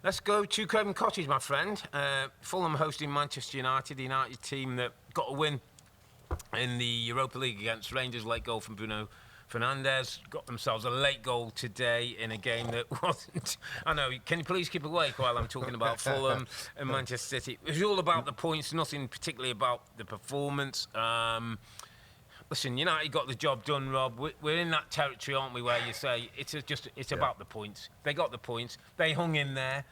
Let's go to Craven Cottage, my friend. Fulham hosting Manchester United, the United team that got a win in the Europa League against Rangers. Late goal from Bruno Fernandes. Got themselves a late goal today in a game that wasn't... I know, can you please keep awake while I'm talking about Fulham and Manchester City? It was all about the points, nothing particularly about the performance. Listen, United got the job done, Rob. We're in that territory, aren't we, where you say it's about the points. They got the points. They hung in there.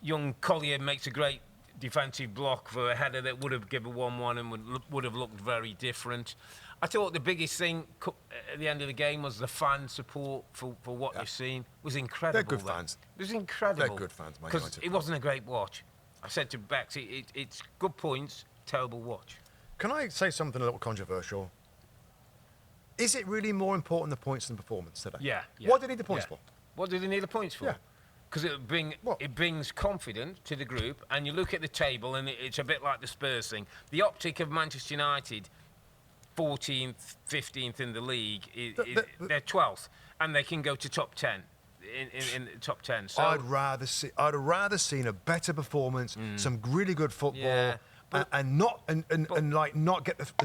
Young Collier makes a great defensive block for a header that would have given 1-1 and would have looked very different. I thought the biggest thing at the end of the game was the fan support for what you've seen. It was incredible. They're good fans. It was incredible. They're good fans, Man United. Because it wasn't a great watch. I said to Bex, it's good points, terrible watch. Can I say something a little controversial? Is it really more important the points than performance today? Yeah. What do they need the points for? What do they need the points for? Yeah. Because it brings confidence to the group, and you look at the table, and it's a bit like the Spurs thing. The optic of Manchester United, 14th, 15th in the league, they're 12th, and they can go to top 10 in the top 10. So I'd have rather seen a better performance, some really good football. Yeah.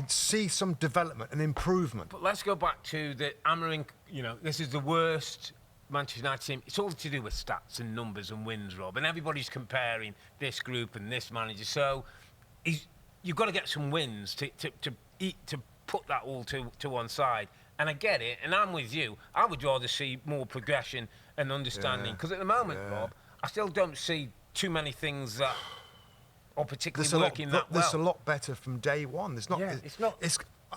See some development and improvement. But let's go back to the Amorim. This is the worst Manchester United team. It's all to do with stats and numbers and wins, Rob. And everybody's comparing this group and this manager. So you've got to get some wins to put that all to one side. And I get it, and I'm with you. I would rather see more progression and understanding. Because at the moment, Rob, I still don't see too many things that or particularly working that well. There's a lot better from day one. There's not. Yeah, it's not.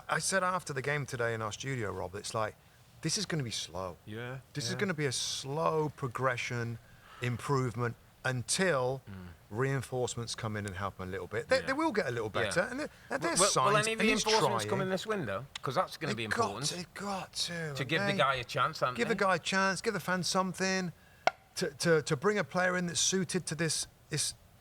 I said after the game today in our studio, Rob, it's like, this is going to be slow. Yeah. This is going to be a slow progression, improvement, until reinforcements come in and help them a little bit. They will get a little better, and there's signs. Will any of the reinforcements come in this window? Because that's going to be important. They've got to. To give the guy a chance, haven't Give they? the guy a chance, give the fans something, to bring a player in that's suited to this.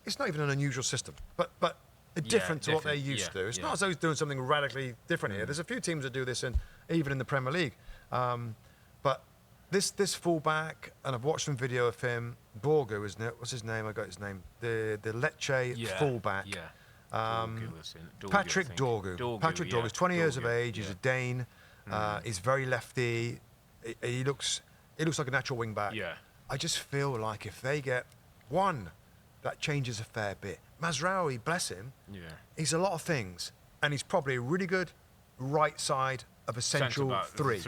It's not even an unusual system, but different to what they're used to. It's not as though he's doing something radically different here. There's a few teams that do this, even in the Premier League. But this fullback, and I've watched some video of him, Borgu, isn't it? What's his name? I got his name. The Lecce fullback. Yeah. Patrick Dorgu. Patrick Dorgu is 20 years of age. He's a Dane. He's very lefty. He looks like a natural wing back. Yeah. I just feel like if they get one, that changes a fair bit. Mazraoui, bless him, he's a lot of things, and he's probably a really good right side of a central three.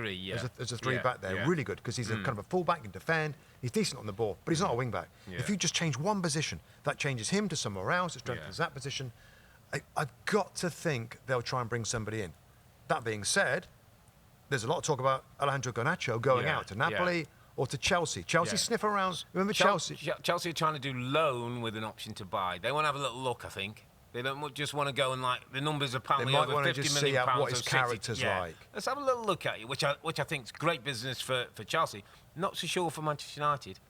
There's a three back there, really good, because he's a kind of a full-back, can defend, he's decent on the ball, but he's not a wing-back. Yeah. If you just change one position, that changes him to somewhere else, it strengthens that position. I've got to think they'll try and bring somebody in. That being said, there's a lot of talk about Alejandro Garnacho going out to Napoli, or to Chelsea. Chelsea sniff around. Remember Chelsea? Chelsea are trying to do loan with an option to buy. They want to have a little look, I think. They don't just want to go and, like, the numbers are apparently over £50 million. They might want to just see what his character's like. Let's have a little look at you, which I think is great business for Chelsea. Not so sure for Manchester United.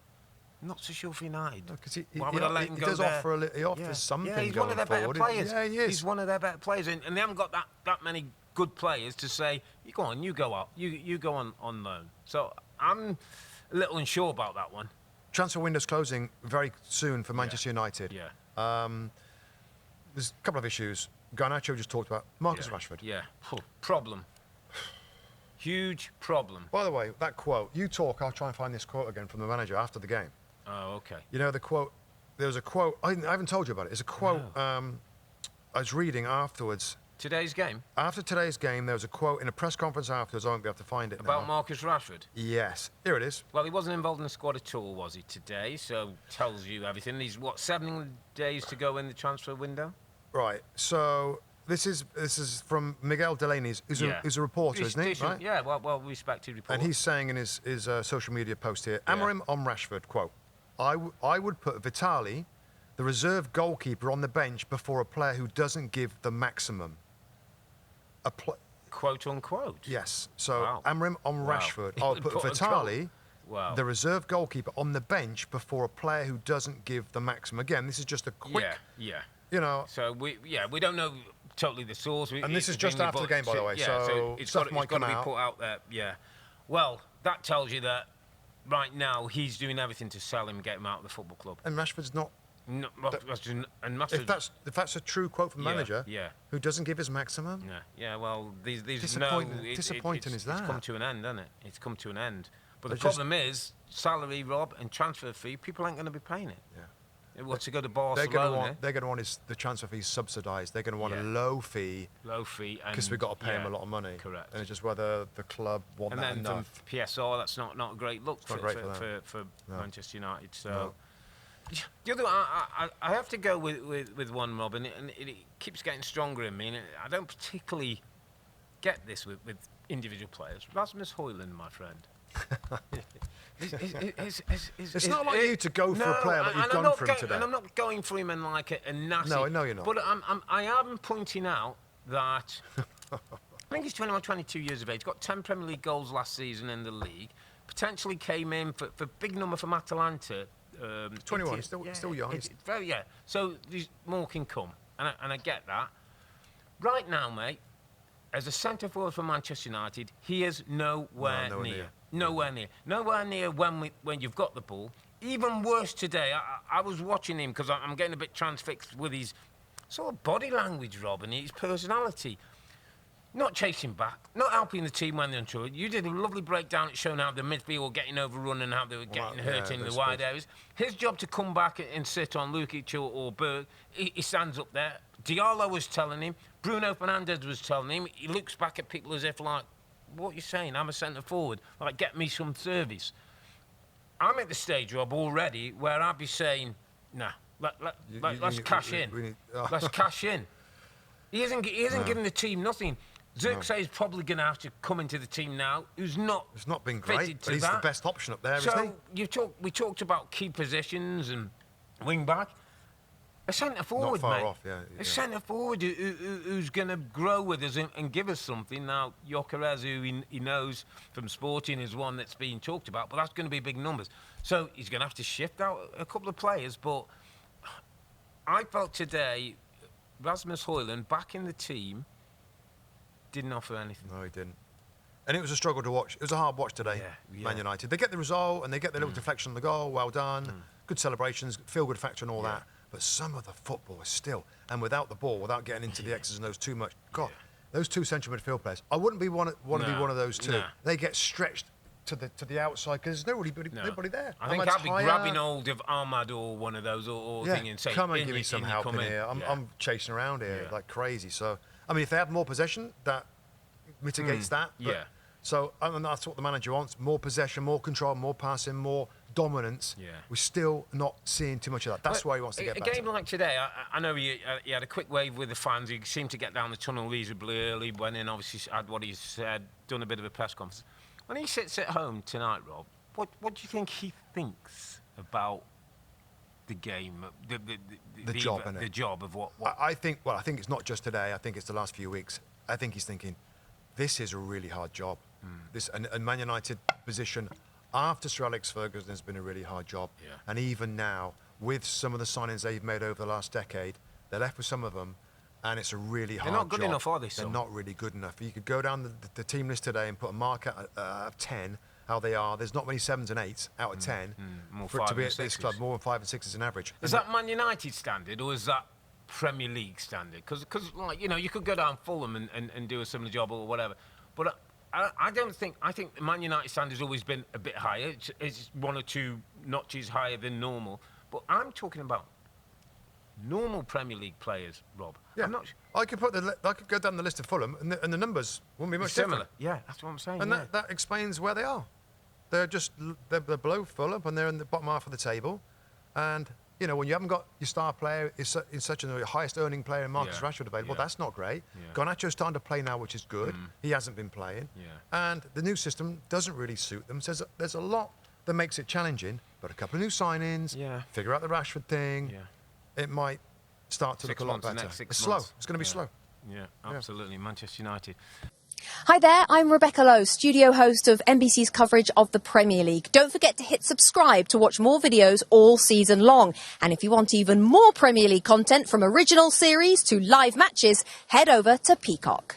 Not so sure for United. No, why would I let him go there? He offers something. Yeah, he's one of their better players. Yeah, he is. He's one of their better players, and they haven't got that many good players to say, you go on, you go out, you go on loan. So I'm a little unsure about that one. Transfer window's closing very soon for Manchester United. Yeah. There's a couple of issues. Garnacho just talked about Marcus Rashford. Yeah. Problem. Huge problem. By the way, that quote, you talk, I'll try and find this quote again from the manager after the game. Oh, okay. You know, the quote, there was a quote, I haven't told you about it. It's a quote I was reading afterwards. Today's game? After today's game, there was a quote in a press conference afterwards. I won't be able to find it about now. Marcus Rashford? Yes. Here it is. Well, he wasn't involved in the squad at all, was he, today? So, tells you everything. He's, 7 days to go in the transfer window? Right. So, this is from Miguel Delaney, who's a reporter, isn't he? Right? Yeah, well respected reporter. And he's saying in his social media post here, Amorim on Rashford, quote, I would put Vitali, the reserve goalkeeper, on the bench before a player who doesn't give the maximum. Quote unquote. Yes. So Amorim on Rashford. I'll put Vitali, the reserve goalkeeper, on the bench before a player who doesn't give the maximum. Again, this is just a quick. Yeah. You know. So we don't know totally the source. And this is just after the game, by the way. Yeah, so it's got to be out. put out there. Yeah. Well, that tells you that right now he's doing everything to sell him, get him out of the football club. And Rashford's not. No, and If that's a true quote from the manager, who doesn't give his maximum. Yeah. Well, these disappointing is that? It's come to an end, hasn't it? It's come to an end. But the problem is salary, Rob, and transfer fee. People ain't going to be paying it. Yeah. What's to go to Barcelona? They're going to want the transfer fees subsidised. They're going to want a low fee. Because we've got to pay them a lot of money. Correct. And it's just whether the club want and that then enough. From PSR, that's not a great look for Manchester United. So. No. The other, I have to go with one, Rob, and it keeps getting stronger in me. And I don't particularly get this with individual players. Rasmus Højlund, my friend. It's not like you to go for a player that you've gone for him today. And I'm not going for him and like a nasty. No, you're not. But I am pointing out that I think he's 21, 22 years of age. Got 10 Premier League goals last season in the league. Potentially came in for big number from Atalanta. 21, still young. So more can come, and I get that. Right now, mate, as a centre forward for Manchester United, he is nowhere near. Nowhere near when you've got the ball. Even worse today, I was watching him because I'm getting a bit transfixed with his sort of body language, Rob, and his personality. Not chasing back, not helping the team when they're unsure. You did a lovely breakdown showing how the midfield were getting overrun and how they were getting hurt in the wide areas. His job to come back and sit on Lukic or Berg, he stands up there. Diallo was telling him, Bruno Fernandes was telling him, he looks back at people as if like, what are you saying? I'm a centre forward. Like, get me some service. I'm at the stage, Rob, already where I'd be saying, nah, let's cash in. Let's cash in. He isn't giving the team nothing. Zirkzee is probably going to have to come into the team now. It's not been great, but he's the best option up there, so isn't he? We talked about key positions and wing back. A centre forward, not far mate. Off, yeah. A centre forward who's going to grow with us and give us something. Now, Gyökeres, who he knows from Sporting, is one that's being talked about, but that's going to be big numbers. So he's going to have to shift out a couple of players. But I felt today, Rasmus Højlund back in the team. Didn't offer anything. No, he didn't. And it was a struggle to watch. It was a hard watch today, Man United. They get the result and they get the little deflection on the goal. Well done. Good celebrations, feel-good factor and all that. But some of the football is still, and without the ball, without getting into the X's and O's too much. God, those two central midfield players. I wouldn't want to be one of those two. No. They get stretched to the outside because there's nobody there. I think I'd be grabbing hold of Ahmad or one of those or thinking, say, come and give me some help in here. I'm chasing around here like crazy. So, I mean, if they have more possession, that mitigates that. But, so, and that's what the manager wants: more possession, more control, more passing, more dominance. We're still not seeing too much of that. That's why he wants to get back. A game like today, I know he had a quick wave with the fans. He seemed to get down the tunnel reasonably early. Went in, obviously had what he said, done a bit of a press conference. When he sits at home tonight, Rob, what do you think he thinks about the game, the job of what? I think it's not just today. I think it's the last few weeks. I think he's thinking, this is a really hard job. This and Man United position after Sir Alex Ferguson has been a really hard job. And even now, with some of the signings they've made over the last decade, they're left with some of them, and it's a really hard job. They're not good enough, are they? They're not really good enough. You could go down the team list today and put a mark of 10, how they are. There's not many 7s and 8s out of 10 for it to be at this club, more than 5 and 6s in average. Is that Man United standard, or is that Premier League standard? Because like, you could go down Fulham and do a similar job or whatever. But I think the Man United standard's always been a bit higher. It's 1 or 2 notches higher than normal. But I'm talking about normal Premier League players, Rob. Yeah. I could go down the list of Fulham, and the numbers wouldn't be much similar. Different. Yeah, that's what I'm saying. And that explains where they are. They're below Fulham, and they're in the bottom half of the table. And when you haven't got your star player in such a highest earning player in Marcus Rashford available, that's not great. Garnacho's starting to play now, which is good. He hasn't been playing. And the new system doesn't really suit them. So there's a lot that makes it challenging, but a couple of new signings, figure out the Rashford thing, it might start to look a lot better. It's slow. It's going to be slow. Yeah, absolutely. Manchester United. Hi there, I'm Rebecca Lowe, studio host of NBC's coverage of the Premier League. Don't forget to hit subscribe to watch more videos all season long. And if you want even more Premier League content, from original series to live matches, head over to Peacock.